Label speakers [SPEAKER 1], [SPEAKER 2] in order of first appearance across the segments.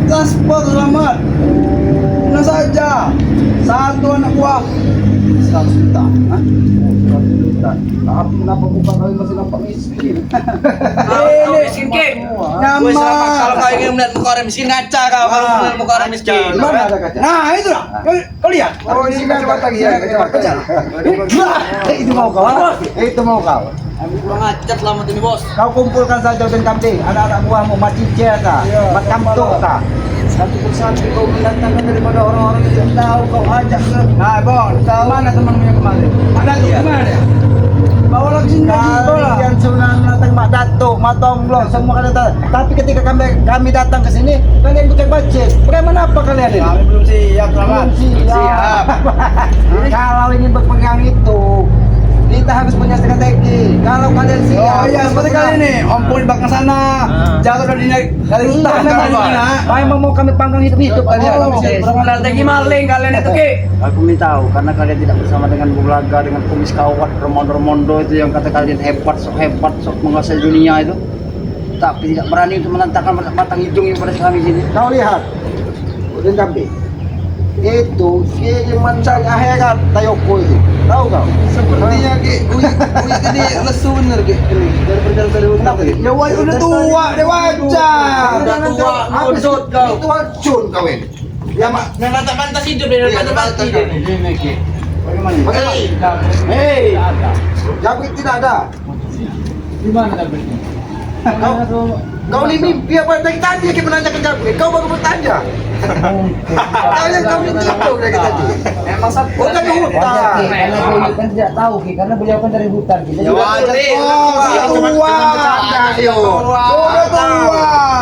[SPEAKER 1] transport selamat. Mana saja. Satu anak buah 100 juta. Hah? 100 juta. Tapi kenapa bukan kalian masih nampak miskin?
[SPEAKER 2] Kau miskin ke? Gue selamat kalau kau ingin melihat muka orang miskin ngaca kau kalau melihat muka orang miskin.
[SPEAKER 1] Mana ada kaca? Nah, itu lah. Kau lihat. Oh, ini kaca lagi ya, kaca. Itu mau kau. Itu mau kau.
[SPEAKER 2] Ambil kurang acat selamat ini bos.
[SPEAKER 1] Kau kumpulkan saja dan kambing, anak-anak buahmu, macam ceta, macam tuka. Satu persatu kau mendatangkan daripada orang-orang yang tidak tahu kau ajak ke. Nah, Bon, mana temanmu yang kemarin? Mana dia? Mana dia? Bawa lagi sini lagi. Yang sunan datang Mak Datuk, Mak Tomblok, semua kalian datang. Tapi ketika kami datang ke sini, kalian bukan budget. Bagaimana apa kalian ini? Kami belum siap, selamat. Belum siap. Kalau ingin berpegang itu, kita harus punya strategi. Kalau kalian siap, oh iya seperti kali ini, Om Pul di belakang sana, jatuh dari utang kalian mau kami panggang hidup kalian.
[SPEAKER 2] Strategi maling kalian itu ki.
[SPEAKER 3] Aku minta tahu karena kalian tidak bersama dengan Bulaga, dengan Kumis Kawat, Remondo itu yang kata kalian hebat, sok menguasai dunia itu. Tapi tidak berani untuk menantangkan batang hidung yang pada kami sini.
[SPEAKER 1] Kau lihat, udah kambing. Itu yang mencari akhirat Tayoko itu. Tahu kau? Sepertinya Uya ini lesu bener dari kenapa? Ya udah tua, dewasa.
[SPEAKER 2] Udah tua, ngodot kau.
[SPEAKER 1] Itu racun kau ini. Ya mak,
[SPEAKER 2] Yang pantas hidup dari pantas mati.
[SPEAKER 1] ini ki. Bagaimana? Hei, Jabrik tidak ada.
[SPEAKER 3] Di mana Jabrik?
[SPEAKER 1] Kau ini mimpi apa dari tadi kita menanyakan Jabrik? Kau baru bertanya. Kalian kau itu dari tadi.
[SPEAKER 2] Emang satu.
[SPEAKER 1] Bukan di hutan.
[SPEAKER 3] Karena beliau kan tidak tahu Ki, karena beliau kan dari hutan kita
[SPEAKER 2] Ya
[SPEAKER 3] juga.
[SPEAKER 2] wajar.
[SPEAKER 1] Sudah tua.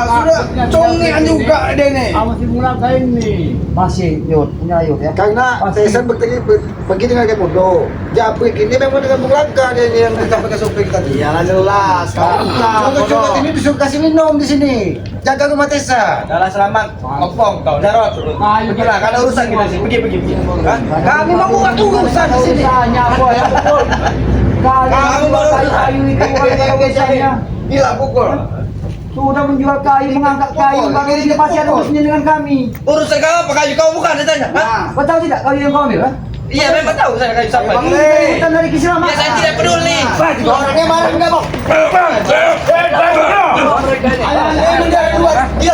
[SPEAKER 1] Sudah congean juga dia nih.
[SPEAKER 3] Masih Bulaga ini. Masih Yud, punya Yud ya.
[SPEAKER 1] Karena Tesan pergi dengan kayak bodoh. Jabrik ini memang dengan Bulaga dia yang kita pakai suping tadi.
[SPEAKER 2] Iyalah jelas.
[SPEAKER 1] Curhat ini disuruh kasih minum di sini. Jaga rumah Tesa.
[SPEAKER 2] Dalam selamat. Ngopong kau darot.
[SPEAKER 3] Ayo
[SPEAKER 2] Gila, kan urusan kita sih. Pergi.
[SPEAKER 1] Kami mau buat urusan di sini.
[SPEAKER 3] Usahanya apa ya betul. Kamu
[SPEAKER 1] baru
[SPEAKER 3] kayu itu urusannya.
[SPEAKER 1] Gila pukul.
[SPEAKER 3] Sudah menjual kayu, mengangkat kayu, bagaimana pasti ada urusannya dengan kami.
[SPEAKER 2] Urusan kau apa kayu kau bukan ditanya? Hah?
[SPEAKER 3] Kau tahu tidak kayu yang kau ambil?
[SPEAKER 2] Iya memang tahu saya kayu siapa.
[SPEAKER 3] Bukan dari keselamatan.
[SPEAKER 2] Ya saya tidak peduli.
[SPEAKER 1] Orangnya marah enggak mau? Ini dia dua. Dia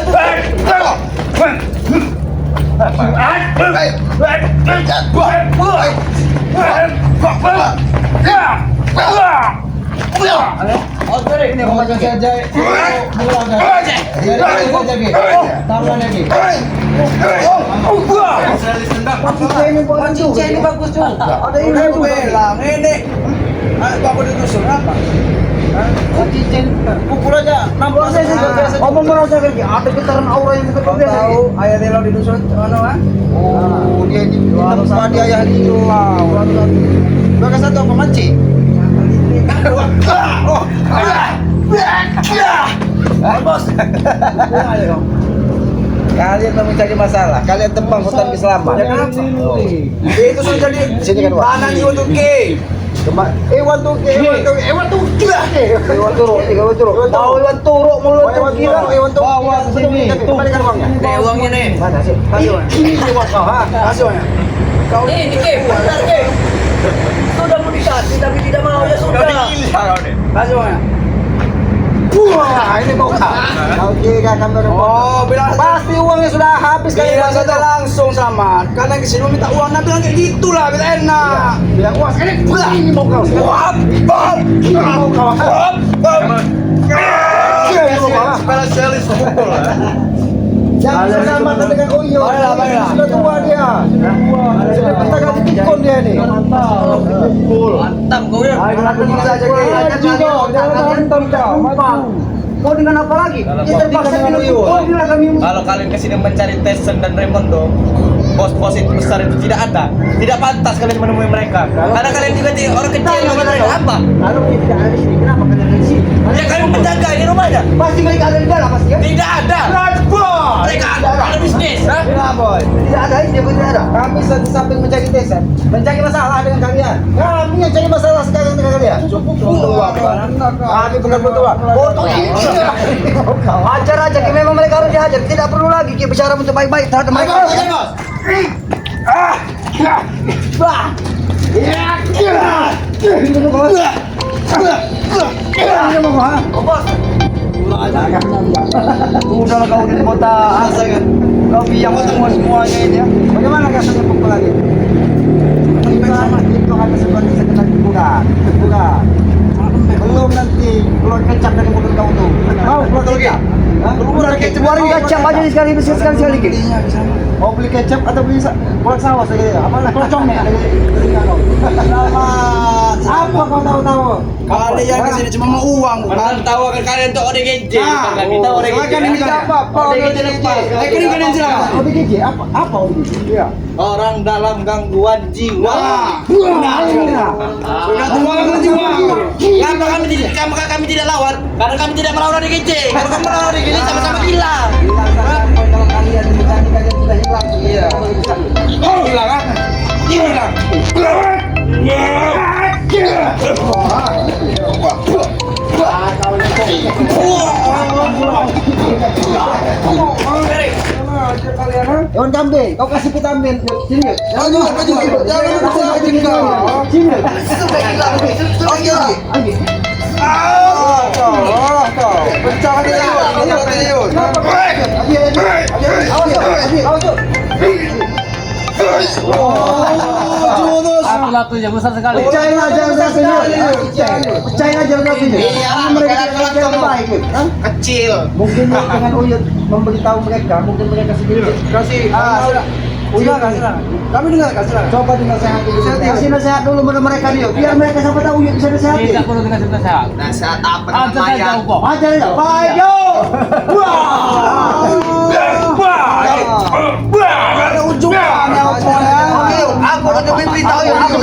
[SPEAKER 3] Ini macam saja.
[SPEAKER 1] Cincin ini bagus tuh. Ada ini bilang ini. Bapak ditusuk apa? Cincin pukul aja. Nampak saya sih. Omong merasa lagi. Ada getaran aura yang kita biasa. Tahu ayah dia lo ditusuk mana kan? Oh dia di tempat dia ayah itu. Bagas satu apa mancing? Bos. Kalian mau mencari masalah, kalian tembang hutan keselamatan. Itu sudah jadi sini kan tanah di untuk ke. Ewan tuh ke. Ewan turuk mulut gila. Ewan tuh. Bawa sini. Kembalikan uangnya.
[SPEAKER 2] Uangnya nih.
[SPEAKER 1] Mana sih? Ini uang kau ha. Kasih uangnya. Kau
[SPEAKER 2] Ini ke, benar ke. Sudah mau dikasih tapi tidak mau ya sudah.
[SPEAKER 1] kasih uangnya. Wah, ini mau kau. Oke, kakak baru. Oh, bilang pasti uangnya sudah habis kan. Bilang saja langsung sama. Karena ke sini minta uang, nanti bilang kayak gitulah, bilang enak. Bilang uang sekali. Ini mau kau. Wah, mau kau. Kepala selis pukul lah. Jangan sama dengan Oyo. Sudah tua dia. Sudah kita kasih pikun dia nih.
[SPEAKER 2] Mantap kau ya.
[SPEAKER 1] Saja kau dengan apa lagi? Kita terpaksa minum pikun bila kami.
[SPEAKER 2] Kalau kalian kesini mencari Tyson dan Raimondo, bos-bos itu besar itu tidak ada. Tidak pantas kalian menemui mereka. Karena kalian juga orang kecil yang mencari apa?
[SPEAKER 1] Lalu kita tidak ada di sini. Kenapa kalian ada di sini?
[SPEAKER 2] Ya kalian menjaga ini rumahnya.
[SPEAKER 1] Pasti mereka ada di dalam pasti ya?
[SPEAKER 2] Tidak ada. Mereka ada bisnis. Hah?
[SPEAKER 1] Tidak boy. Tidak ada ini tidak ada. Kami di samping mencari Tyson, mencari masalah dengan kalian. Kami yang cari masalah sekarang dengan kalian. Cukup dulu. Kami benar-betul. Bodoh ini.
[SPEAKER 3] Hajar aja, Ki. Memang mereka harus dihajar. Tidak perlu lagi Ki bicara untuk baik-baik terhadap mereka. Udah kau di kota asa kan. Kau biang semuanya ini ya.
[SPEAKER 1] Bagaimana rasanya pukul lagi? Itu hanya seperti sekedar hiburan. Belum nanti keluar kecap dari mulut kau tuh. Mau keluar kecap?
[SPEAKER 3] Keluar keluarin kecap aja sekali sekali Ki.
[SPEAKER 1] Mau beli kecap atau beli kolak saus saja ya? Apa lah kelocongnya? Apa kau tahu-tahu?
[SPEAKER 3] Kalian kesini cuma mau uang.
[SPEAKER 2] Kalian tahu kan kalian tuh ODGJ. Kami tahu
[SPEAKER 1] Silakan ini apa?
[SPEAKER 2] ODGJ lepas.
[SPEAKER 3] Ini kalian silakan.
[SPEAKER 1] ODGJ apa? Apa ODGJ? Iya.
[SPEAKER 2] Orang dalam gangguan jiwa.
[SPEAKER 3] Sudah semua gangguan jiwa.
[SPEAKER 2] Kenapa kami tidak lawan? Karena kami tidak melawan ODGJ. Kalau kamu melawan ODGJ sama-sama gila.
[SPEAKER 1] Kalau kalian sudah hilang. Iya.
[SPEAKER 3] Hilang kan? Hilang.
[SPEAKER 1] Yon kambing, kau kasih vitamin. Sini.
[SPEAKER 2] Latunya besar sekali.
[SPEAKER 1] Pecahin aja satunya. Pecahin aja satunya. Mereka yang baik.
[SPEAKER 2] Kecil.
[SPEAKER 1] Mungkin dengan Uyut memberitahu mereka, mungkin mereka sendiri
[SPEAKER 3] Kasih.
[SPEAKER 1] Uyut kasih. Kami dengar kasih. Coba dengar nasihat dulu. Kasih nasihat dulu pada mereka dia. Biar mereka sampai tahu Uyut bisa nasihati.
[SPEAKER 2] Tidak perlu dikasih nasihat. Nasihat apa namanya?
[SPEAKER 1] Ajar ya. Ayo.
[SPEAKER 3] Ada ujungnya apa ya? Aku udah beritahu ya. Aku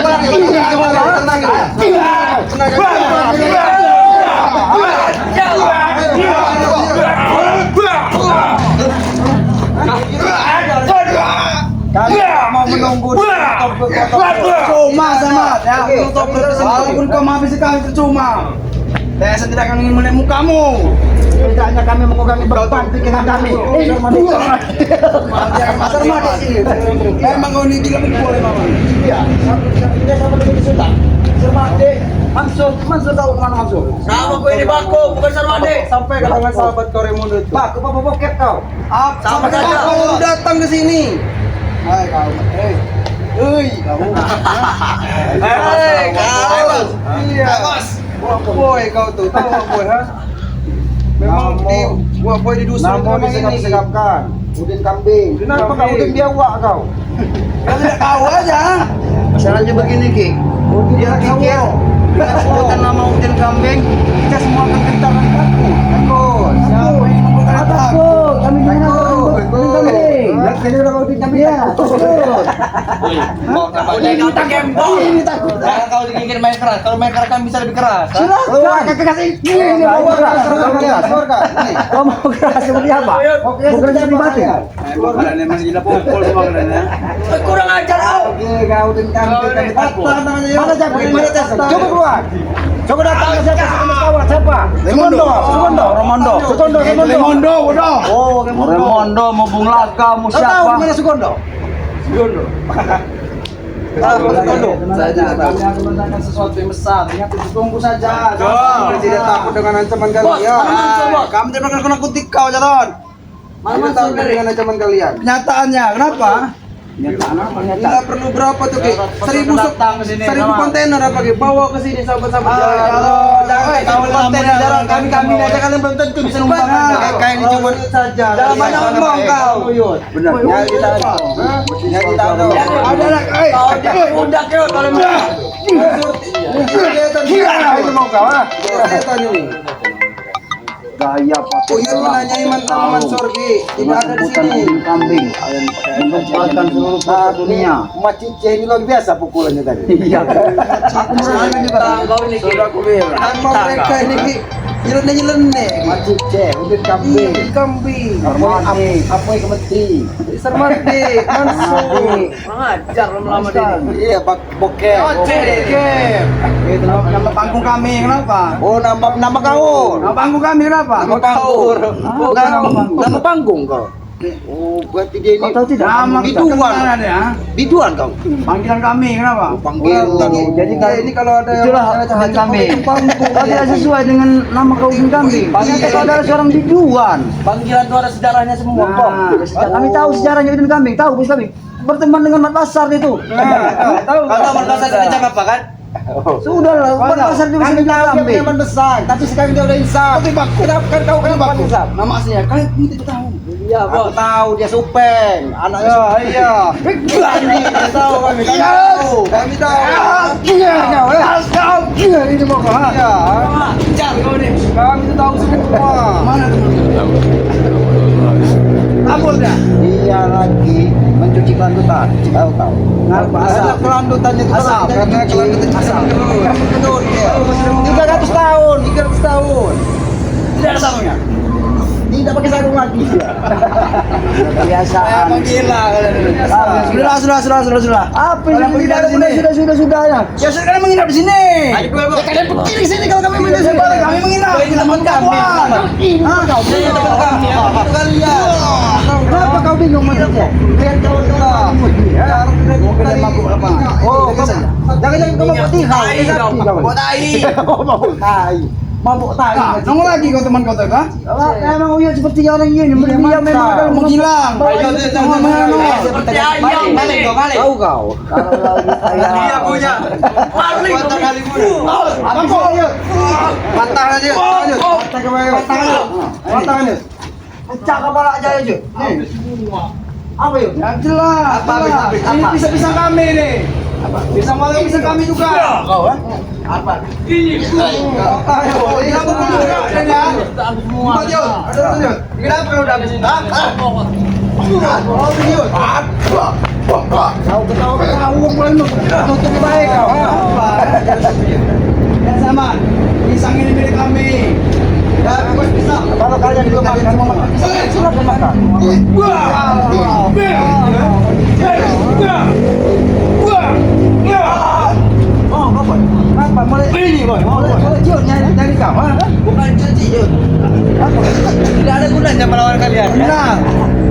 [SPEAKER 1] Kalian mau menunggu
[SPEAKER 3] cuma sama ya. Walaupun kau habis sekali percuma. Saya tidak akan ingin melihat mukamu.
[SPEAKER 1] Tidaknya kami mengurangi beban pikiran kami.
[SPEAKER 3] Pasar mati sini. Emang kau ini gila pukul emang.
[SPEAKER 1] Iya. Ini sama dengan sudah. Sermade. Mansur tahu kemana Mansur?
[SPEAKER 2] Nama gue ini Bako, bukan Sarmade.
[SPEAKER 1] Sampai ke tangan sahabat kau Raimundo itu. Pak, kau bokep kau.
[SPEAKER 3] Sama saja kau datang ke sini.
[SPEAKER 1] Hai kau. Kamu.
[SPEAKER 2] Hei, kau.
[SPEAKER 1] Iya. Boy kau tuh, tahu boy ha? Memang di boy di dusun memang ini. Sekapkan. Udin kambing. Kenapa kau Udin biawak kau?
[SPEAKER 3] Kau tidak tahu aja.
[SPEAKER 1] Masalahnya begini Ki.
[SPEAKER 3] Dia kikir. Dengan nama Udin Kambing, kita semua akan gentar dan takut.
[SPEAKER 1] Takut. Siapa yang membuka takut? Kami takut. Jadi orang Udin kambing takut.
[SPEAKER 2] Ini tak gembong.
[SPEAKER 1] Ini takut.
[SPEAKER 2] Jangan kau ingin main keras. Kalau main keras kan bisa lebih keras.
[SPEAKER 1] Keluar kakak kasih. Ini mau keras. Kau mau keras seperti apa? Mau kerja di mati?
[SPEAKER 3] Kalian memang gila pukul semua kalian.
[SPEAKER 2] Kurang ajar kau.
[SPEAKER 1] Oke, kau Udin kambing kami takut. Mana Jack? Mana tes? Coba keluar. Coba datang ke siapa? Siapa?
[SPEAKER 3] Remondo.
[SPEAKER 1] Remondo.
[SPEAKER 3] Bodoh.
[SPEAKER 1] Oh,
[SPEAKER 3] Remondo mau Bung Laga, mau
[SPEAKER 1] Tahu
[SPEAKER 3] siapa?
[SPEAKER 1] mana Sugondo? Saya akan menanyakan sesuatu yang besar. Ingat itu tunggu saja. Kami tidak takut dengan ancaman kalian.
[SPEAKER 3] Kami tidak akan kena kutik kau, Jaron.
[SPEAKER 1] Mana takut dengan ancaman kalian?
[SPEAKER 3] Kenyataannya, kenapa? Nggak perlu berapa tuh, Ki? 1000 kontainer apa, Ki? Bawa ke sini sahabat-sahabat.
[SPEAKER 1] Jangan kau kontainer jalan kami aja kalian belum tentu bisa numpang.
[SPEAKER 3] Kayak ini cuma saja.
[SPEAKER 1] Jangan banyak ngomong kau.
[SPEAKER 3] Benar. Nyari tahu.
[SPEAKER 1] Nyari tahu.
[SPEAKER 3] Ada lah,
[SPEAKER 2] Kau jangan pundak kau kalau
[SPEAKER 1] Itu mau kau ah. Gaya
[SPEAKER 3] Oh iya menanyai mantan Mansur, Ki. Tidak ada di sini.
[SPEAKER 1] Kambing. Menempatkan seluruh dunia. Mak Cice ini luar biasa pukulannya tadi. Iya.
[SPEAKER 2] Kau ini
[SPEAKER 3] Tanpa mereka ini, Ki.
[SPEAKER 1] nyeleneh.
[SPEAKER 3] Macam cek, udah kambing.
[SPEAKER 1] Kambing.
[SPEAKER 3] Apa yang kemeti?
[SPEAKER 1] Sarmati, Mansur.
[SPEAKER 3] Mengajar lama-lama ini. Iya, bokeh.
[SPEAKER 1] Itu nama panggung kami kenapa?
[SPEAKER 3] Oh, nama kau.
[SPEAKER 1] Nama panggung kami kenapa?
[SPEAKER 3] Nama kau.
[SPEAKER 1] Bukan nama panggung.
[SPEAKER 3] Nama panggung kau. Oh, berarti dia ini.
[SPEAKER 1] Kau tahu tidak? Nama kita
[SPEAKER 3] Biduan.
[SPEAKER 1] kenal ada ya.
[SPEAKER 3] Biduan kau.
[SPEAKER 1] Panggilan kami kenapa?
[SPEAKER 3] Oh, panggilan.
[SPEAKER 1] Jadi ini kalau ada
[SPEAKER 4] Itulah panggilan kami. Kau tidak sesuai dengan nama kau ingin kami. Ternyata kau adalah seorang biduan.
[SPEAKER 3] Panggilan itu ada sejarahnya semua kok.
[SPEAKER 4] Nah, kami tahu sejarahnya biduan kami. Tahu bos kami. Berteman dengan Mat Basar itu.
[SPEAKER 1] Tahu
[SPEAKER 2] Kau merasa kencang apa kan?
[SPEAKER 4] Sudah lah, Mat Basar juga
[SPEAKER 1] kami
[SPEAKER 4] sudah
[SPEAKER 1] tahu dia
[SPEAKER 4] kambing.
[SPEAKER 1] preman besar, tapi sekarang dia udah insaf. Tapi bak, kenapa kau kenapa insaf? Nama aslinya kalian tidak tahu.
[SPEAKER 3] Iya, aku tahu dia Supeng. Anaknya Supeng.
[SPEAKER 1] Iya.
[SPEAKER 3] Kami tahu kami.
[SPEAKER 1] Kami tahu. Iya, iya, ini mau kau. Iya.
[SPEAKER 2] Jangan kau nih.
[SPEAKER 1] Kami itu tahu semua. Mana teman? Apa dah?
[SPEAKER 3] Dia lagi mencuci kelandutan. Tahu.
[SPEAKER 1] Kenapa? Asal kelandutannya itu
[SPEAKER 3] Asal,
[SPEAKER 1] karena kelandutan asal.
[SPEAKER 3] 300 tahun.
[SPEAKER 1] 300 tahun.
[SPEAKER 2] Tidak ada sarungnya.
[SPEAKER 3] Tidak pakai sarung lagi. Kebiasaan.
[SPEAKER 2] Emang gila kalian ini.
[SPEAKER 1] Sudah.
[SPEAKER 4] Apa
[SPEAKER 1] Kalian
[SPEAKER 4] yang
[SPEAKER 1] pergi dari sini.
[SPEAKER 4] sudah ya.
[SPEAKER 1] Ya sekarang menginap di sini.
[SPEAKER 2] Ayo dua bos.
[SPEAKER 1] Kalian pergi di sini kalau kami menginap di sini. Kami menginap.
[SPEAKER 2] Ini teman kami.
[SPEAKER 1] Hah?
[SPEAKER 2] Ini teman kami. Itu kalian.
[SPEAKER 4] Kenapa kau bingung maksudnya?
[SPEAKER 1] Lihat kau juga. Kalian mabuk apa?
[SPEAKER 4] Oh, jangan kau mabuk tihau.
[SPEAKER 2] Buat tai.
[SPEAKER 3] Mabuk tai. Mabuk tai.
[SPEAKER 1] Nongol lagi kau teman kau tuh kan?
[SPEAKER 4] Emang Uya seperti orang ini, dia memang
[SPEAKER 1] Menghilang.
[SPEAKER 2] Seperti ayam. Balik kau balik.
[SPEAKER 3] Tahu kau.
[SPEAKER 2] Dia punya. Balik kau kali mulu.
[SPEAKER 1] Patah aja. Patah aja.
[SPEAKER 4] pecah kepala aja aja. Apa yuk?
[SPEAKER 1] Ya jelas.
[SPEAKER 2] Apa?
[SPEAKER 1] Ini bisa kami nih. Bisa malam bisa kami juga.
[SPEAKER 2] Kau kan? Apa?
[SPEAKER 1] Ayo, ini kamu punya ya. Empat yuk. Ada lanjut. Kenapa udah habis ini? Kau ketawa mulai tutup baik kau. Ya sama. Pisang ini milik kami. Ya, bos pisang.
[SPEAKER 3] Kalau kalian juga makan semua makan. Silakan makan.
[SPEAKER 1] Oh, boy. Apa mulai ini, boy? Mulai ciut nyari kau, ha?
[SPEAKER 2] Bukan cuci Jun. Tidak ada gunanya melawan kalian.
[SPEAKER 1] Benar.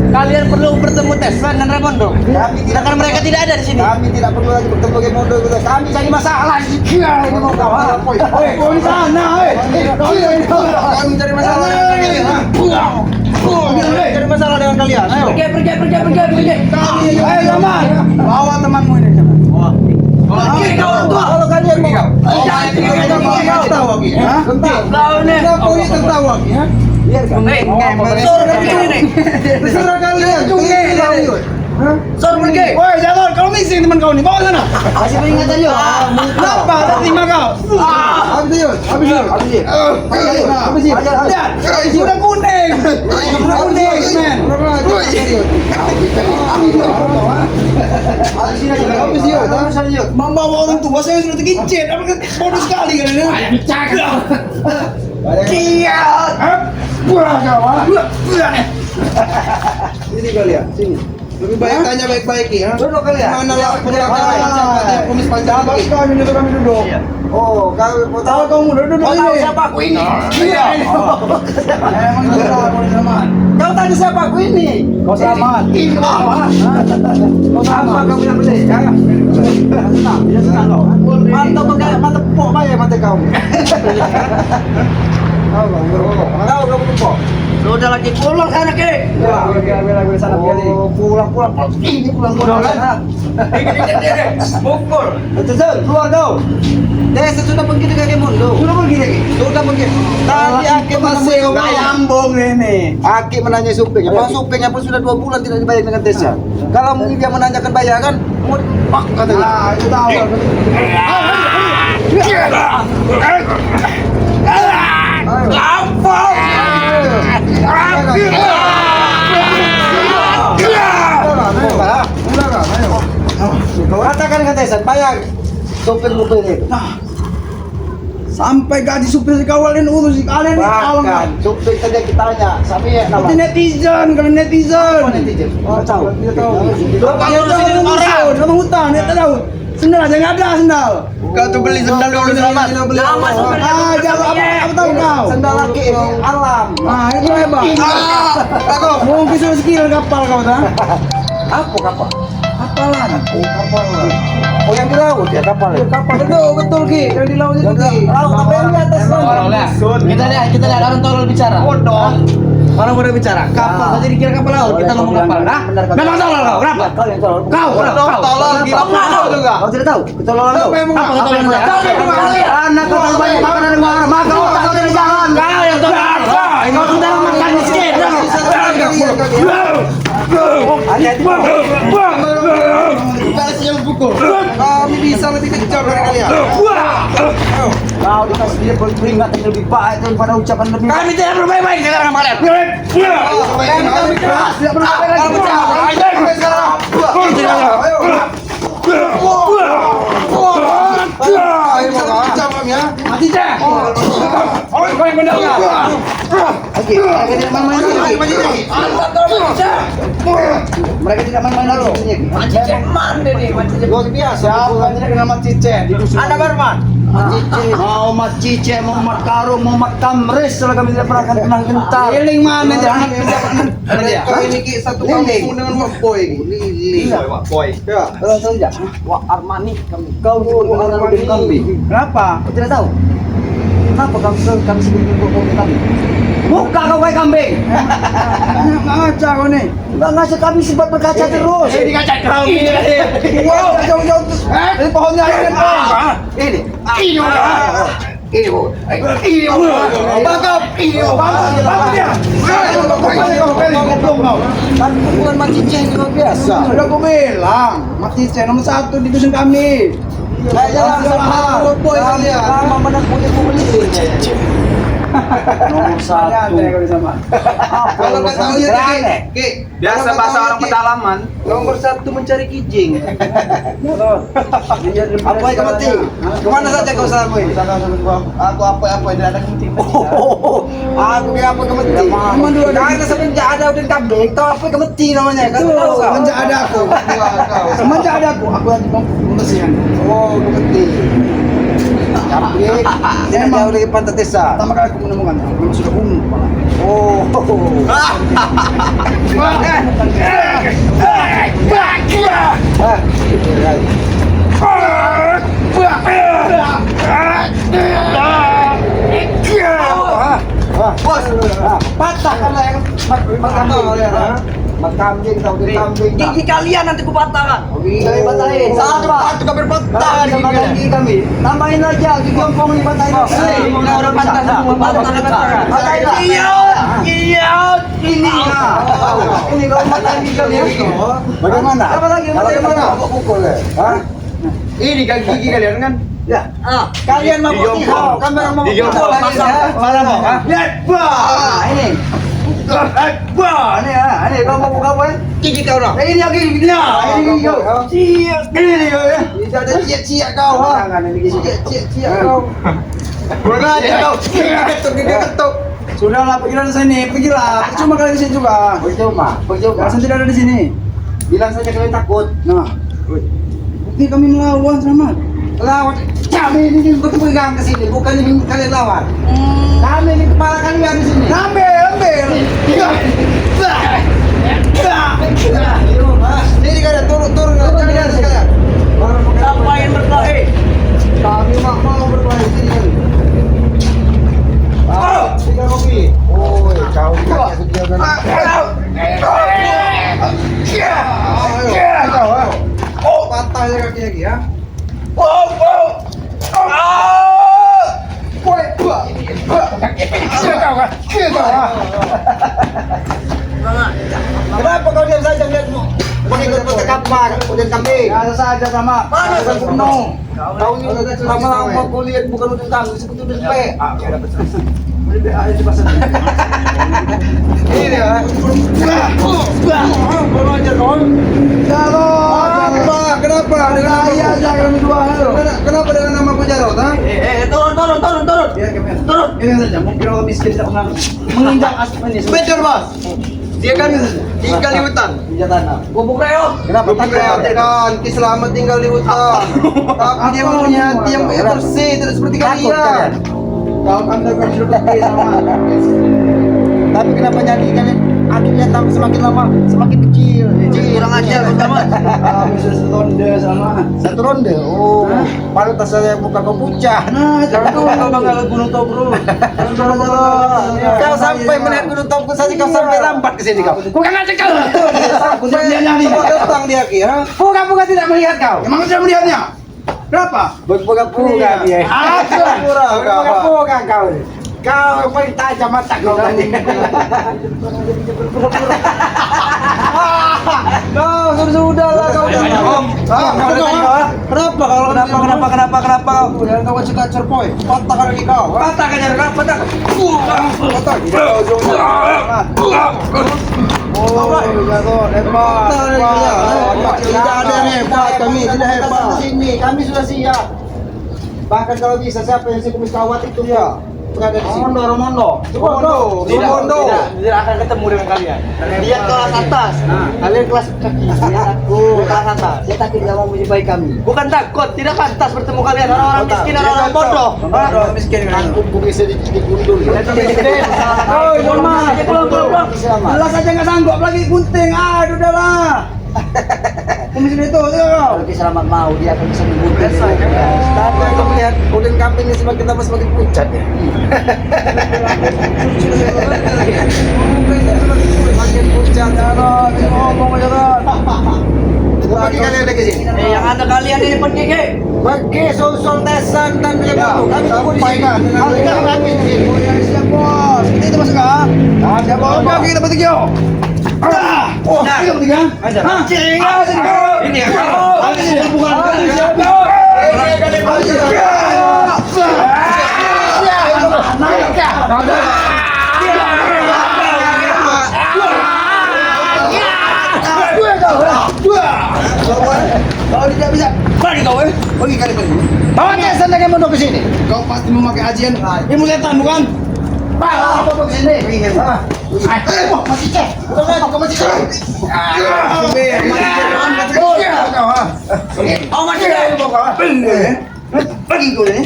[SPEAKER 2] Kalian perlu bertemu Teslan dan Raimondo. Sedangkan mereka tidak ada di sini.
[SPEAKER 1] Kami tidak perlu lagi bertemu dengan Mondo gitu. Kami cari masalah. Iya, ini mau kau, ha? Kau di sana, kami cari masalah dengan kalian, ha? Cari masalah dengan kalian. Ayo.
[SPEAKER 2] Pergi.
[SPEAKER 1] Ayo, Zaman. Bawa temanmu ini, Zaman.
[SPEAKER 2] Pergi kau orang tua.
[SPEAKER 1] Kalau kalian mau.
[SPEAKER 2] Tahu lagi.
[SPEAKER 1] Hah?
[SPEAKER 2] Tahu nih.
[SPEAKER 1] Kenapa ini tertawa lagi, ha?
[SPEAKER 2] Suruh pergi nih.
[SPEAKER 1] Terserah kalian.
[SPEAKER 2] Suruh pergi.
[SPEAKER 1] Woi, Jalon, kau missing teman kau nih. Bawa sana.
[SPEAKER 4] Kasih peringatan yuk.
[SPEAKER 1] Kenapa? Terima kau. Habis yuk. Lihat. Sudah kuning. Sudah kuning, men. Habis yuk. Membawa orang tua saya sudah tergincit. Apa kan bodoh sekali kalian. Bicara. Kiat. Buah kau, ha? Sini kau lihat, sini. Lebih baik tanya baik-baik ya.
[SPEAKER 4] Duduk kalian.
[SPEAKER 1] Mana lah kumis panjang
[SPEAKER 4] Sabar
[SPEAKER 1] lagi.
[SPEAKER 4] kami duduk. Oh, kau mau tahu kamu duduk
[SPEAKER 1] Oh,
[SPEAKER 4] ini.
[SPEAKER 1] tahu siapa aku ini? Iya. Emang gila aku ini Saman.
[SPEAKER 4] Kau tanya siapa aku ini?
[SPEAKER 1] Kau Saman.
[SPEAKER 4] Kau sama kamu yang beli, ya? Mantap pok bayar mata kau. Tahu kamu pok.
[SPEAKER 2] Sudah lagi pulang sana ke.
[SPEAKER 4] Biar sana biar. Pulang. Ini pulang kan?
[SPEAKER 2] Pukul.
[SPEAKER 4] Betul, keluar kau.
[SPEAKER 1] Desa sudah pergi dengan Kemondo.
[SPEAKER 4] Sudah pergi lagi.
[SPEAKER 1] Sudah pergi. Tadi Aki masih ngambung ini. Aki menanya supingnya. Bang supingnya pun sudah 2 bulan tidak dibayar dengan Desa. Kalau mungkin dia menanyakan bayaran, mau pak katanya. Ah, itu tahu. Katakan dengan Desa, bayar supir mobil itu.
[SPEAKER 4] Sampai gaji supir dikawalin urus kalian nih awang.
[SPEAKER 1] Bahkan supir saja kita tanya, sampai ya nama.
[SPEAKER 4] Nanti netizen, kalian netizen.
[SPEAKER 1] Apa netizen? Oh, tahu.
[SPEAKER 4] Tidak tahu.
[SPEAKER 2] Kalau lu sini orang.
[SPEAKER 4] Sama hutan, ya tahu. Sendal aja nggak ada sendal.
[SPEAKER 2] Kau tuh beli sendal dulu selamat.
[SPEAKER 5] Nama supir.
[SPEAKER 4] Ah, jangan apa tahu kau.
[SPEAKER 1] Sendal laki ini alam.
[SPEAKER 4] Ah, itu hebat.
[SPEAKER 2] Aku.
[SPEAKER 4] Mungkin sudah skill kapal kau dah.
[SPEAKER 1] Apa kapal?
[SPEAKER 4] Kapalan.
[SPEAKER 1] Oh, kapal. Oh, yang di laut ya kapal ya?
[SPEAKER 4] Kapal betul Ki. Yang di laut itu Ki.
[SPEAKER 1] Laut apa yang di atas laut?
[SPEAKER 5] Kita lihat orang tolol bicara.
[SPEAKER 2] Bodoh.
[SPEAKER 5] Orang udah bicara, kapal tadi dikira kapal laut, kita ngomong kapal, nah? Memang tolol kau, kenapa?
[SPEAKER 1] Kau yang tolol.
[SPEAKER 5] Kau,
[SPEAKER 2] Tolong gila kau juga.
[SPEAKER 1] Kau tidak tahu? Ketololan kau.
[SPEAKER 5] Apa ketololan saya?
[SPEAKER 4] Anak kau terlalu banyak makanan yang marah. Maka otak kau dari jangan.
[SPEAKER 5] Kau yang tolol, kau sudah makan miskin.
[SPEAKER 2] Kami bisa lebih kencang dari kalian.
[SPEAKER 1] Kau dikasih dia peringatan lebih baik daripada ucapan lebih baik.
[SPEAKER 5] Kami tidak berbaik-baik dengan kalian.
[SPEAKER 1] Kami keras, tidak pernah
[SPEAKER 2] Mati cek. Kau yang benar nggak?
[SPEAKER 1] Mereka tidak main-main dulu. Luar biasa. Bukan tidak kenal Mat Cice di dusun.
[SPEAKER 2] Anda Barman.
[SPEAKER 1] Mau Mat Cice, mau Mat Karung, mau Mat Kamris, kalau kami tidak pernah akan kenal gentar.
[SPEAKER 4] Keliling mana jangan.
[SPEAKER 2] Kau ini satu kampung dengan Pak Boy. Lili. Boy.
[SPEAKER 1] Ya, kalau saja. Wah, Armani kami. Kau dulu orang lebih kami.
[SPEAKER 4] Kenapa?
[SPEAKER 1] Kau tidak tahu? Kenapa kami sebelum kami kami? Muka kau kayak kambing.
[SPEAKER 4] Ngaca kau nih.
[SPEAKER 1] Enggak ngasih kami sifat berkaca terus.
[SPEAKER 2] Ini kaca kau ini.
[SPEAKER 4] Wow, jauh-jauh. Ini pohonnya ini.
[SPEAKER 1] Ini.
[SPEAKER 2] Ini.
[SPEAKER 1] Ini bu.
[SPEAKER 2] Ini. Bangkap. Ini.
[SPEAKER 4] Apa dia?
[SPEAKER 1] Kan bukan Mat Cice ini luar biasa.
[SPEAKER 4] Sudah aku bilang, Mati C nomor 1 di dusun kami.
[SPEAKER 1] Nah, jangan sama boy kalian. Lama mana punya beli. Nomor 1.
[SPEAKER 2] Kalau kata lihat Ki, biasa bahasa orang pedalaman.
[SPEAKER 3] Nomor 1 mencari kijing.
[SPEAKER 1] Apa yang mati?
[SPEAKER 2] Kemana saja kau selama ini? Aku apa tidak ada penting.
[SPEAKER 1] Aku kayak apa kemati?
[SPEAKER 4] Cuma dua
[SPEAKER 1] Karena semenjak ada udah kambing, tahu apa kemati namanya? Kan tahu kau?
[SPEAKER 4] Semenjak ada aku. Semenjak ada aku yang membersihkan.
[SPEAKER 1] Oh, kemati. Kambing. Dia jauh dari pantai desa.
[SPEAKER 4] Pertama kali aku menemukan, memang sudah ungu kepala.
[SPEAKER 1] Oh. Bos, patah kan yang mat kambing tahu di kambing.
[SPEAKER 5] Gigi kalian nanti ku patahkan.
[SPEAKER 1] Gigi patahin.
[SPEAKER 2] Satu kabar patah.
[SPEAKER 1] Sama gigi kami. Tambahin aja gigi ompong dipatahin.
[SPEAKER 5] Orang patah semua, patah. Iya.
[SPEAKER 1] Ini ini kau patahin gigi kami. Bagaimana?
[SPEAKER 2] Apa lagi?
[SPEAKER 1] Bagaimana? Kau pukul ya? Hah?
[SPEAKER 2] Ini gigi kalian kan?
[SPEAKER 1] Ya.
[SPEAKER 2] Kalian mau putih, kamera mau putih. Mana mau?
[SPEAKER 1] Lihat, bah. Ini. Bah, ini kau mau buka apa?
[SPEAKER 2] Gigi kau dong.
[SPEAKER 1] Ini lagi ini. Ini kau. Ini kau ya.
[SPEAKER 2] Tidak ada cia-cia kau.
[SPEAKER 1] Jangan ini
[SPEAKER 2] Cia-cia kau. Kurang aja kau. Gigi ketuk.
[SPEAKER 4] Sudahlah, pergilah di sini, pergilah. Cuma kalian di sini juga.
[SPEAKER 1] Percuma.
[SPEAKER 4] Alasan tidak ada di sini.
[SPEAKER 1] Bilang saja kalian takut.
[SPEAKER 4] Nah, bukti kami melawan selamat.
[SPEAKER 1] Lawan. Kami ini berpegang ke sini, bukan ini kalian lawan. Kami ini kepala kalian di sini.
[SPEAKER 4] Ambil.
[SPEAKER 2] Ini kalian turun kalian sekalian.
[SPEAKER 5] Siapa yang berkelahi?
[SPEAKER 1] Kami mau berkelahi sini kali. Tiga kopi. Oh, kau dikasih kegiatan.
[SPEAKER 2] Oh, patah ya kaki lagi ya.
[SPEAKER 1] Kenapa kau diam saja melihatmu? Mengikut petek apa? Kemudian kambing.
[SPEAKER 4] Biasa saja sama.
[SPEAKER 1] Mana
[SPEAKER 4] Bukan
[SPEAKER 1] kau
[SPEAKER 4] kuno.
[SPEAKER 1] Kau ini lama-lama kau lihat bukan untuk kambing, seperti udah sampai.
[SPEAKER 4] Ada di pasar.
[SPEAKER 2] Ini ya.
[SPEAKER 1] Baru aja kau.
[SPEAKER 2] Kenapa?
[SPEAKER 4] Iya, jangan dua hal.
[SPEAKER 2] Kenapa dengan nama Jarot?
[SPEAKER 5] Turun.
[SPEAKER 4] Ganyan saja, mungkin orang miskin tidak pernah menginjak aspal ini.
[SPEAKER 2] Betul bos. Dia kan tinggal di hutan.
[SPEAKER 4] Injak tanah.
[SPEAKER 5] Bubuk reot.
[SPEAKER 1] Kenapa kan? Selamat tinggal di hutan. Tapi dia punya hati yang bersih, tidak seperti kalian.
[SPEAKER 4] Kau anda kan sudah pergi sama.
[SPEAKER 1] Tapi kenapa jadi kalian akhirnya tambah semakin lama semakin kecil.
[SPEAKER 2] Kurang ajar pertama.
[SPEAKER 4] Kami sudah setonde sama.
[SPEAKER 1] Satu ronde. Oh, pantas saya buka kau puncak.
[SPEAKER 4] Nah, jangan kau bangga Gunung Tobro.
[SPEAKER 1] Kau sampai melihat Gunung Tobro saja kau sampai lambat ke sini kau.
[SPEAKER 5] Bukan aja kau.
[SPEAKER 4] Aku tidak nyari.
[SPEAKER 1] Datang dia kira.
[SPEAKER 4] Bukan tidak melihat kau. Emang tidak melihatnya? Kenapa?
[SPEAKER 1] Berpoga-poga dia. Berpoga-poga kau. Kau yang paling tajam mata kau tadi. No, sudah lah kau. Kenapa kau? Jangan kau suka cerpoy. Patah kaki kau.
[SPEAKER 4] Patah kan kau, patah.
[SPEAKER 1] Patah. Tidak ada yang hebat, kami tidak hebat. Sini, kami sudah siap. Bahkan kalau bisa siapa yang si kumis kawat itu ya berada di sini. Romondo.
[SPEAKER 2] Tidak akan ketemu dengan kalian. Dia kelas atas. Kalian kelas kaki. Lihat aku kelas atas.
[SPEAKER 3] Dia takut tidak mau menjumpai kami.
[SPEAKER 2] Bukan takut, tidak pantas bertemu kalian orang-orang miskin, orang-orang bodoh.
[SPEAKER 1] Orang miskin aku bisa digundul.
[SPEAKER 4] Oh, Norma, pulang. Jelas aja nggak sanggup lagi gunting. Aduh, udahlah. Kumis itu kau.
[SPEAKER 3] Kalau Kisah Selamat mau, dia akan bisa menguntit.
[SPEAKER 1] Tapi aku melihat udin kambingnya semakin lama semakin pucat ya. Semakin pucat.
[SPEAKER 4] Ngomong aja kan.
[SPEAKER 1] Bagi kalian lagi sini.
[SPEAKER 5] Yang ada kalian ini pergi ke.
[SPEAKER 1] Bagi susul tesan dan beliau kami tunggu di sini. Kami di sini.
[SPEAKER 4] Siap bos. Kita masuk ah. Siap bos. Oke, kita bertiga. Oh, kita bertiga. Hah?
[SPEAKER 5] Ini ya.
[SPEAKER 4] Kalau tidak bisa, pergi kau pergi kali pergi.
[SPEAKER 1] Bawa tesan dengan mondok ke sini.
[SPEAKER 4] Kau pasti memakai ajian ilmu setan bukan?
[SPEAKER 1] Bawa mondok ke sini. Masih cek. Kau masih cek.
[SPEAKER 5] Oh, masih
[SPEAKER 4] Pergi kau ini.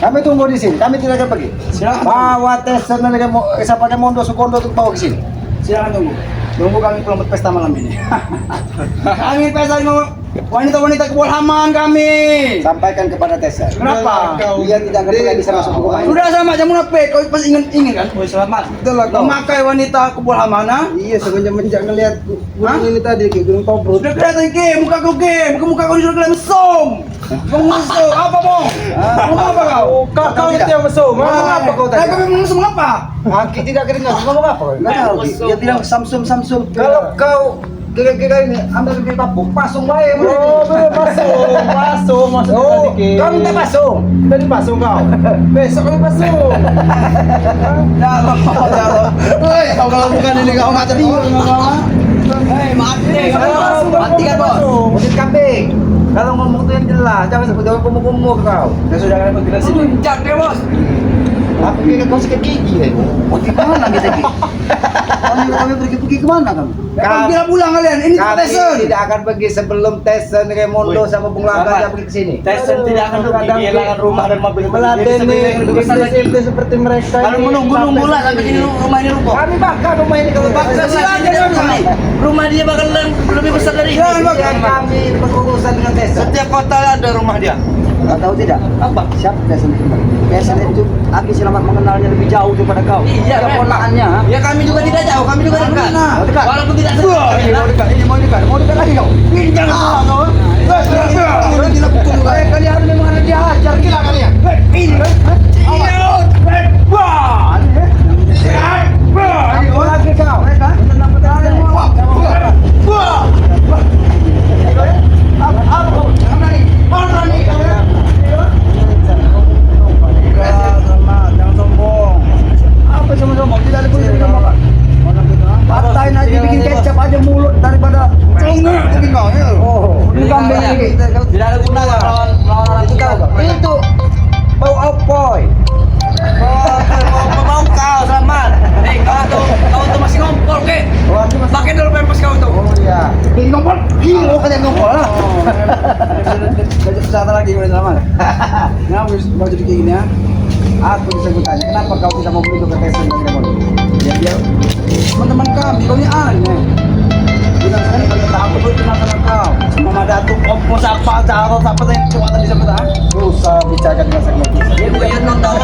[SPEAKER 1] Kami tunggu di sini. Kami tidak akan pergi.
[SPEAKER 4] Silakan.
[SPEAKER 1] Bawa tesan dengan siapa yang mondok sukondo untuk bawa ke sini.
[SPEAKER 4] Silakan tunggu. Tunggu kami pulang pesta malam ini. Kami pesta dengan wanita-wanita kebulhaman kami.
[SPEAKER 1] Sampaikan kepada Tessa.
[SPEAKER 4] Kenapa?
[SPEAKER 1] Dia tidak akan pernah bisa masuk ke rumah ini.
[SPEAKER 4] Sudah sama jamu nape, kau pasti ingin kan?
[SPEAKER 1] Oh, selamat. Betul lah kau.
[SPEAKER 4] Memakai wanita kebulhaman, ha?
[SPEAKER 1] Iya, semenjak ngelihat gunung ini tadi ke Gunung Tobro.
[SPEAKER 4] Sudah kelihatan ke, muka kau muka kau sudah kelihatan mesum. Kau mesum, apa bong? Ngomong apa kau?
[SPEAKER 1] Kau itu yang mesum. Ngomong apa kau tadi?
[SPEAKER 4] Kau mesum apa?
[SPEAKER 1] Aki tidak keringat. Ngomong apa kau? Nggak tahu.
[SPEAKER 3] Dia bilang Samsung.
[SPEAKER 1] Kalau kau kira-kira ini ambil di kapuk, pasung baik. Pasung maksudnya
[SPEAKER 4] Oh,
[SPEAKER 1] tadi. Kau minta pasung. Tadi pasung kau. Besok kami pasung.
[SPEAKER 4] Jalo. Hei, kau kalau bukan ini kau nggak tadi. Hei, mati kan bos.
[SPEAKER 1] Musim kambing. Kalau ngomong tuh yang jelas, jangan sebut kumuh-kumuh kau.
[SPEAKER 4] Ya sudah kalian pergi dari sini.
[SPEAKER 5] Puncak deh bos.
[SPEAKER 1] Aku pikir kau sakit gigi ya.
[SPEAKER 3] Mau di mana kita Ki? Kami pergi kemana kami?
[SPEAKER 4] Kau bila pulang kalian, ini
[SPEAKER 1] Kami
[SPEAKER 4] Tyson.
[SPEAKER 1] tidak akan pergi sebelum Tyson Raimondo sama Bung Laga pergi ke sini.
[SPEAKER 2] Tyson tidak akan rugi, kehilangan rumah dan mobil.
[SPEAKER 1] Meladeni bisnis seperti mereka.
[SPEAKER 5] Kalau menunggu lah sampai sini rumah ini rubuh.
[SPEAKER 1] Kami bakar rumah ini kalau bakar
[SPEAKER 5] Rumah dia bakal lebih besar dari ini.
[SPEAKER 1] kami berurusan dengan Tyson.
[SPEAKER 2] Setiap kota ada rumah dia.
[SPEAKER 3] Kau tahu tidak?
[SPEAKER 2] Apa?
[SPEAKER 3] Siapa Tyson itu? Tyson itu Aki Selamat mengenalnya lebih jauh daripada kau.
[SPEAKER 5] Iya,
[SPEAKER 3] Dia
[SPEAKER 5] kan?
[SPEAKER 3] ponakannya.
[SPEAKER 5] Ya kami juga tidak jauh, kami juga dekat.
[SPEAKER 3] dekat.
[SPEAKER 5] Walaupun tidak
[SPEAKER 1] Ini mau dekat, ini mau dekat, mau dekat lagi kau.
[SPEAKER 4] Ini jangan kau. Gila pukul juga.
[SPEAKER 1] Kalian harus memang ada diajar gila kalian.
[SPEAKER 4] Ini kan?
[SPEAKER 1] Ayo lagi kau.
[SPEAKER 4] Jangan sombong.
[SPEAKER 1] Apa sombong? Tidak ada kunci sombong. Patahin aja bikin kecap aja mulut daripada
[SPEAKER 4] Congak bikin kau.
[SPEAKER 1] oh, ini kambing ini.
[SPEAKER 2] Tidak ada guna lawan orang
[SPEAKER 1] Itu bau opoy. Hero ka yang ngomong lah. Gajah pesawat lagi boleh selamat. Nah, mau jadi kayak gini ya. Aku bisa bertanya, kenapa kau tidak mau beli ke Tyson dan Raymond? Ya dia, teman-teman kami, kau ini aneh. Bilang sekali kalau tak aku kenal sama kau. Mama Datuk, kompos apa, carot apa yang kekuatan di sana. Susah bicara dengan sakit.
[SPEAKER 2] Dia non tahu